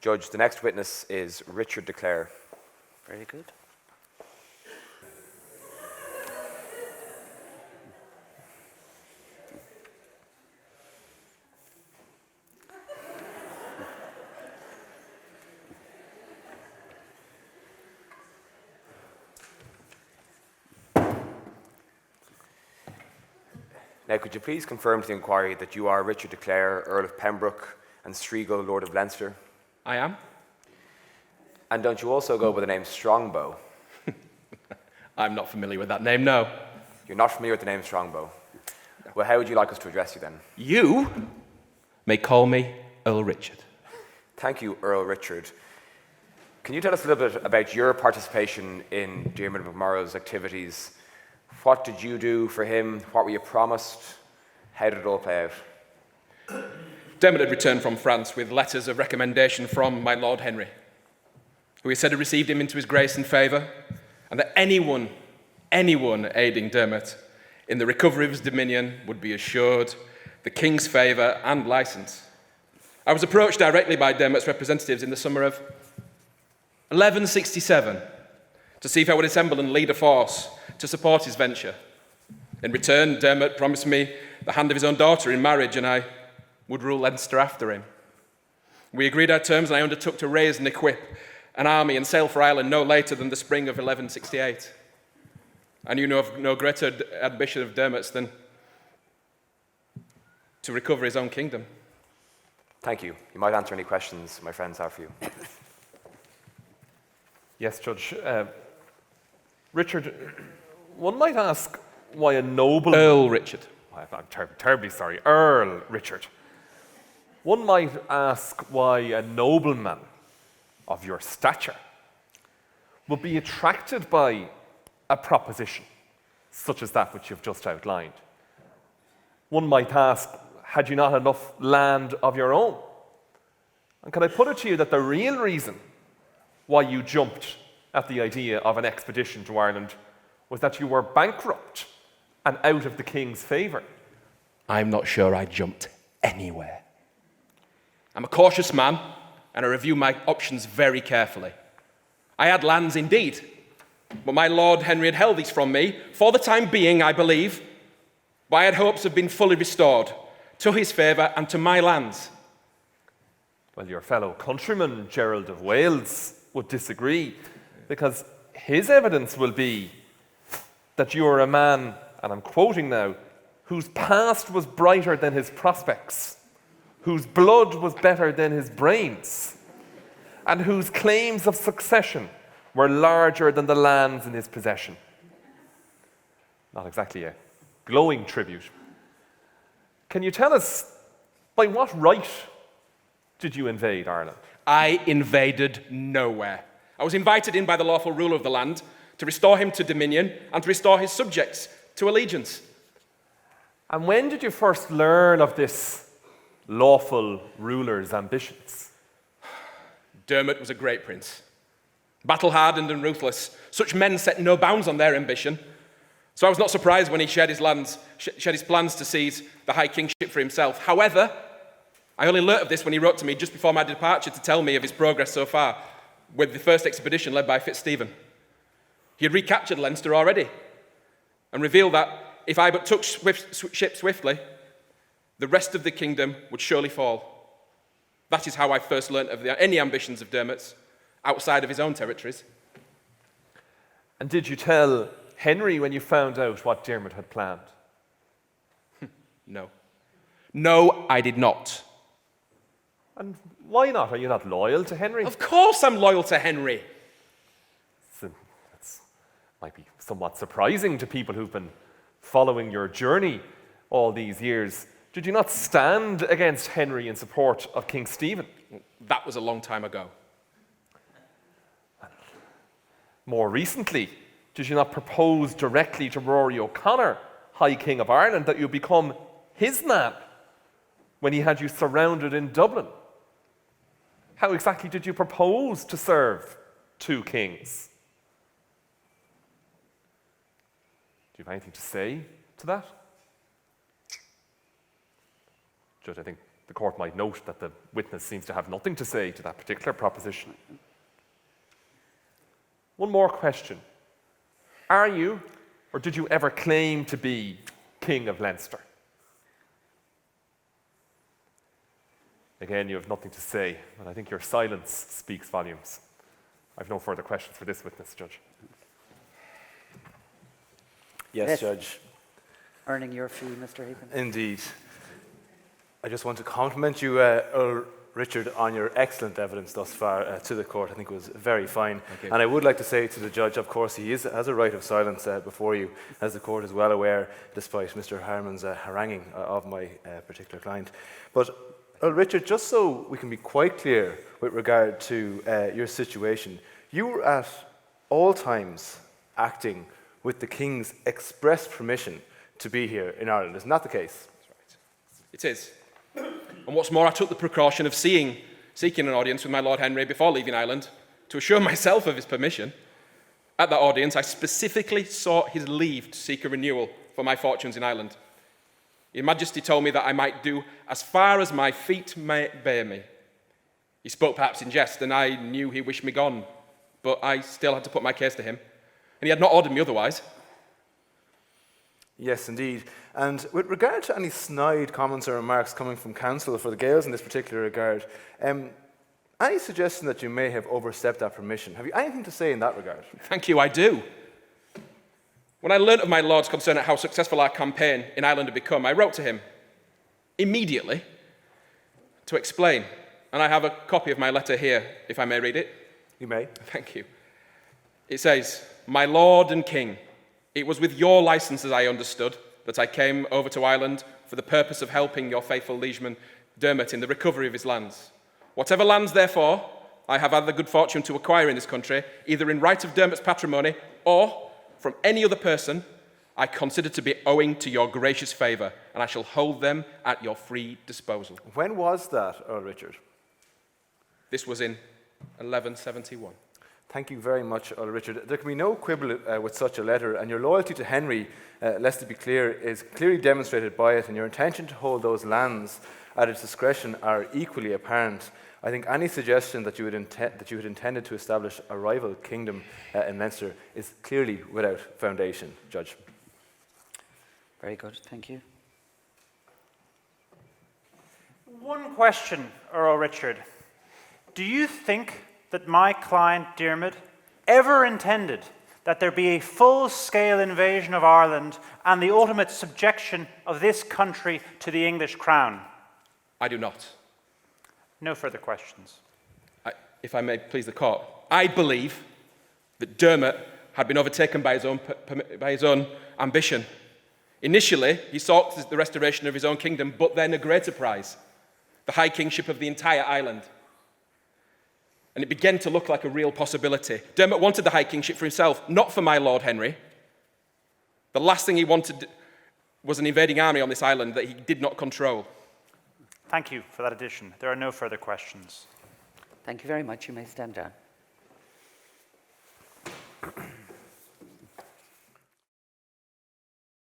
Judge, the next witness is Richard de Clare. Very good. Now, could you please confirm to the inquiry that you are Richard de Clare, Earl of Pembroke, and Strigul, Lord of Leinster? I am. And don't you also go by the name Strongbow? I'm not familiar with that name, no. You're not familiar with the name Strongbow? No. Well, how would you like us to address you then? You may call me Earl Richard. Thank you, Earl Richard. Can you tell us a little bit about your participation in Diarmuid MacMurrough's activities? What did you do for him? What were you promised? How did it all play out? Dermot had returned from France with letters of recommendation from my Lord Henry, who he said had received him into his grace and favour, and that anyone aiding Dermot in the recovery of his dominion would be assured the king's favour and licence. I was approached directly by Dermot's representatives in the summer of 1167 to see if I would assemble and lead a force to support his venture. In return, Dermot promised me the hand of his own daughter in marriage, and I would rule Leinster after him. We agreed our terms, and I undertook to raise and equip an army and sail for Ireland no later than the spring of 1168. I knew no greater ambition of Dermot's than to recover his own kingdom. Thank you. You might answer any questions my friends have for you. Yes, Judge. Richard, one might ask why a noble... Earl Richard. I'm terribly sorry. Earl Richard. One might ask why a nobleman of your stature would be attracted by a proposition such as that which you've just outlined. One might ask, had you not enough land of your own? And can I put it to you that the real reason why you jumped at the idea of an expedition to Ireland was that you were bankrupt and out of the king's favour? I'm not sure I jumped anywhere. I'm a cautious man, and I review my options very carefully. I had lands indeed, but my Lord Henry had held these from me, for the time being, I believe, but I had hopes of being fully restored to his favour and to my lands. Well, your fellow countryman, Gerald of Wales, would disagree, because his evidence will be that you are a man, and I'm quoting now, whose past was brighter than his prospects, whose blood was better than his brains, and whose claims of succession were larger than the lands in his possession. Not exactly a glowing tribute. Can you tell us, by what right did you invade Ireland? I invaded nowhere. I was invited in by the lawful ruler of the land to restore him to dominion and to restore his subjects to allegiance. And when did you first learn of this lawful ruler's ambitions? Dermot was a great prince, battle-hardened and ruthless. Such men set no bounds on their ambition. So I was not surprised when he shared his plans to seize the high kingship for himself. However, I only learnt of this when he wrote to me just before my departure to tell me of his progress so far with the first expedition led by FitzStephen. He had recaptured Leinster already and revealed that if I but took ship swiftly, the rest of the kingdom would surely fall. That is how I first learnt of any ambitions of Dermot's outside of his own territories. And did you tell Henry when you found out what Dermot had planned? No. No, I did not. And why not? Are you not loyal to Henry? Of course I'm loyal to Henry. That might be somewhat surprising to people who've been following your journey all these years. Did you not stand against Henry in support of King Stephen? That was a long time ago. More recently, did you not propose directly to Rory O'Connor, High King of Ireland, that you become his man when he had you surrounded in Dublin? How exactly did you propose to serve two kings? Do you have anything to say to that? Judge, I think The court might note that the witness seems to have nothing to say to that particular proposition. One more question. Are you, or did you ever claim to be King of Leinster? Again, you have nothing to say, but I think your silence speaks volumes. I have no further questions for this witness, Judge. Yes, Judge. Earning your fee, Mr. Higgins. Indeed. I just want to compliment you, Earl Richard, on your excellent evidence thus far to the court. I think it was very fine. And I would like to say to the judge, of course, he has a right of silence before you, as the court is well aware, despite Mr. Harmon's haranguing of my particular client. But Earl Richard, just so we can be quite clear with regard to your situation, you were at all times acting with the King's express permission to be here in Ireland. Isn't that the case? That's right. It is. And what's more, I took the precaution of seeking an audience with my Lord Henry before leaving Ireland to assure myself of his permission. At that audience, I specifically sought his leave to seek a renewal for my fortunes in Ireland. His Majesty told me that I might do as far as my feet may bear me. He spoke perhaps in jest, and I knew he wished me gone, but I still had to put my case to him, and he had not ordered me otherwise. Yes, indeed. And with regard to any snide comments or remarks coming from counsel for the Gaels in this particular regard, any suggestion that you may have overstepped that permission? Have you anything to say in that regard? Thank you, I do. When I learnt of my Lord's concern at how successful our campaign in Ireland had become, I wrote to him immediately to explain. And I have a copy of my letter here, if I may read it. You may. Thank you. It says, "My Lord and King, it was with your license, as I understood, that I came over to Ireland for the purpose of helping your faithful liegeman Dermot in the recovery of his lands. Whatever lands, therefore, I have had the good fortune to acquire in this country, either in right of Dermot's patrimony or from any other person, I consider to be owing to your gracious favour, and I shall hold them at your free disposal." When was that, Earl Richard? This was in 1171. Thank you very much, Earl Richard. There can be no quibble with such a letter, and your loyalty to Henry, lest it be clear, is clearly demonstrated by it, and your intention to hold those lands at its discretion are equally apparent. I think any suggestion that you had intended to establish a rival kingdom in Leinster is clearly without foundation, Judge. Very good, thank you. One question, Earl Richard. Do you think that my client Diarmuid ever intended that there be a full-scale invasion of Ireland and the ultimate subjection of this country to the English crown? I do not. No further questions. If I may please the court, I believe that Dermot had been overtaken by his own ambition. Initially, he sought the restoration of his own kingdom, but then a greater prize, the high kingship of the entire island. And it began to look like a real possibility. Dermot wanted the high kingship for himself, not for my Lord Henry. The last thing he wanted was an invading army on this island that he did not control. Thank you for that addition. There are no further questions. Thank you very much. You may stand down.